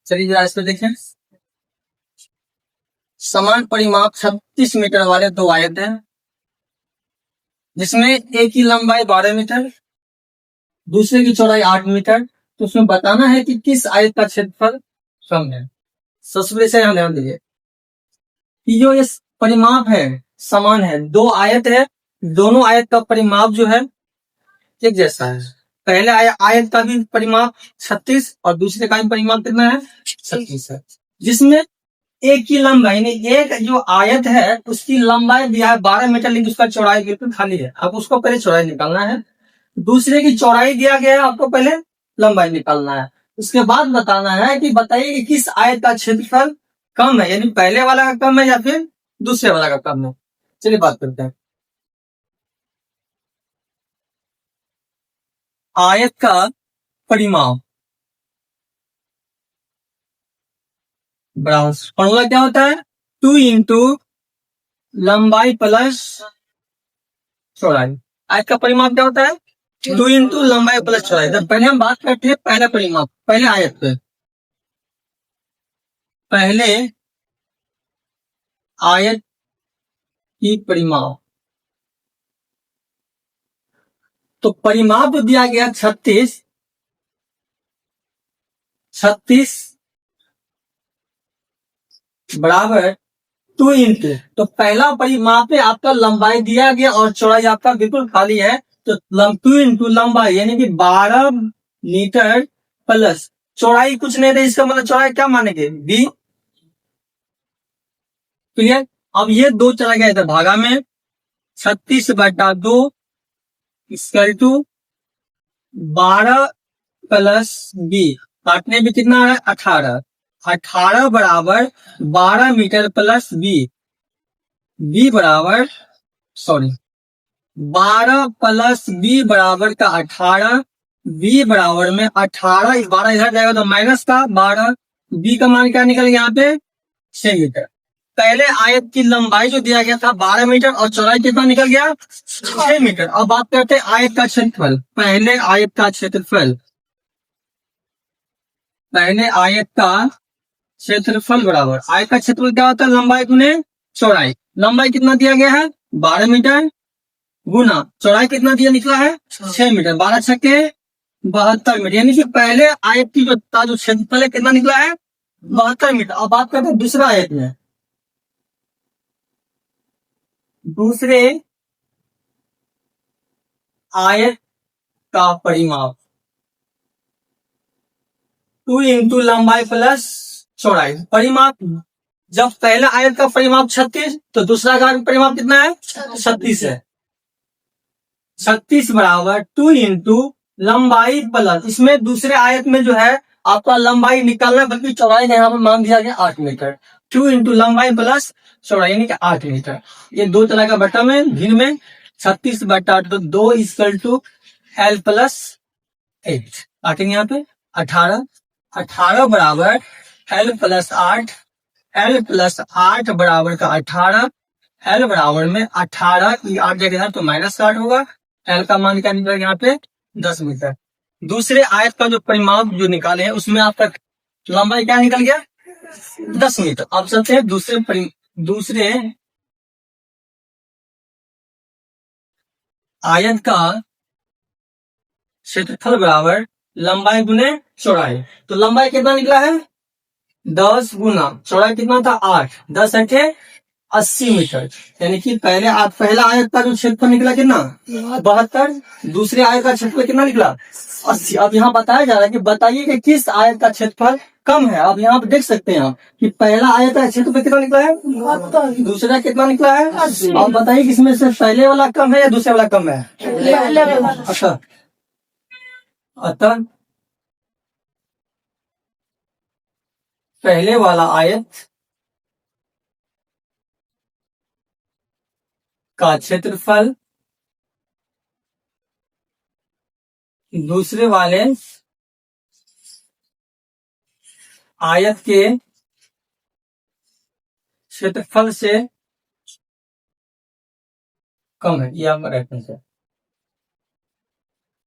चलिए जरा इस पे देखें। समान परिमाप 36 मीटर वाले दो आयत हैं, जिसमें एक की लंबाई 12 मीटर, दूसरे की चौड़ाई 8 मीटर। तो उसमें बताना है कि किस आयत का क्षेत्रफल कम है। सबसे पहले से यहाँ ध्यान दीजिए कि जो ये परिमाप है समान है, दो आयत है, दोनों आयत का परिमाप जो है एक जैसा है। पहले आयत का भी परिमाप 36 और दूसरे का भी परिमाप कितना है 36 है, जिसमें एक की लंबाई यानी एक जो आयत है उसकी लंबाई दिया है 12 मीटर, लेकिन उसका चौड़ाई बिल्कुल खाली है। अब उसको पहले चौड़ाई निकालना है। दूसरे की चौड़ाई दिया गया है, आपको पहले लंबाई निकालना है। उसके बाद बताना है कि बताइए कि किस आयत का क्षेत्रफल कम है, यानी पहले वाला का कम है या फिर दूसरे वाला का कम है। चलिए बात करते हैं। आयत का परिमाप बराबर फॉर्मूला क्या होता है 2 इंटू लंबाई प्लस चौड़ाई। आयत का परिमाप क्या होता है 2 इंटू लंबाई प्लस चौड़ाई। जब पहले हम बात करते हैं पहला परिमाप, पहले आयत पे, पहले आयत की परिमाप, तो परिमाप जो दिया गया 36 बराबर 2 इंटू, तो पहला परिमाप में आपका लंबाई दिया गया और चौड़ाई आपका बिल्कुल खाली है, तो 2 इंटू लंबाई यानी कि 12 मीटर प्लस चौड़ाई कुछ नहीं है, इसका मतलब चौड़ाई क्या मानेंगे बी। क्लियर। अब ये दो चला गया इधर भागा में, 36/2 इक्वल टू 12 प्लस बी, काटने में कितना है 18 बराबर 12 मीटर प्लस बी बराबर 12 प्लस बी बराबर का 18, बी बराबर में 18, 12 इधर जाएगा तो माइनस का 12, बी का मान क्या निकल गया यहाँ पे 6 मीटर। पहले आयत की लंबाई जो दिया गया था 12 मीटर और चौड़ाई कितना निकल गया 6 मीटर। अब बात करते हैं आयत का क्षेत्रफल। पहले आयत का क्षेत्रफल, पहले आयत का क्षेत्रफल बराबर, आयत का क्षेत्रफल क्या होता है लंबाई गुने चौड़ाई। लंबाई कितना दिया गया है 12 मीटर गुना चौड़ाई कितना दिया निकला है 6 मीटर, 12 छक्के 72 मीटर, यानी कि पहले आयत की जो क्षेत्रफल है कितना निकला है 72 मीटर। अब बात करते हैं दूसरा आयत में, दूसरे आयत का परिमाप 2 इंटू लंबाई प्लस चौड़ाई। परिमाप, जब पहला आयत का परिमाप 36 तो दूसरा का परिमाप कितना है 36 है। 36 बराबर 2 इंटू लंबाई प्लस, इसमें दूसरे आयत में जो है आपका लंबाई निकालना, बल्कि चौड़ाई का यहाँ पर मान दिया गया 8 मीटर। 2 इंटू लंबाई प्लस चौड़ाई यानी कि 8 मीटर। ये दो तरह का बटा में भिन्न में 36/8 तो 2 इक्वल टू L प्लस 8 काटेंगे यहाँ पे 18 बराबर L प्लस 8, L प्लस 8 बराबर का 18, L बराबर में 18 की 8 जगह तो माइनस 8 होगा। L का मान क्या निकला यहाँ पे 10 मीटर। दूसरे आयत का जो परिमाप जो निकाले हैं उसमें आपका लंबाई क्या निकल गया 10 मीटर। अब चलते हैं दूसरे आयत का क्षेत्रफल बराबर लंबाई गुने चौड़ाई। तो लंबाई कितना निकला है 10 गुना चौड़ाई कितना था 8, 10 × 80 मीटर, यानी कि पहला आयत का जो क्षेत्रफल निकला कितना 72, दूसरे आयत का क्षेत्रफल कितना निकला 80। अब यहाँ बताया जा रहा है कि बताइए कि किस आयत का क्षेत्रफल कम है। अब यहाँ पे देख सकते हैं आप कि पहला आयत का क्षेत्रफल कितना निकला है, दूसरा कितना निकला है 80। अब बताइए किसमें से पहले वाला कम है या दूसरे वाला कम है। अच्छा, अतः पहले वाला आयत का क्षेत्रफल दूसरे वाले आयत के क्षेत्रफल से कम है। यह रेफरेंस है।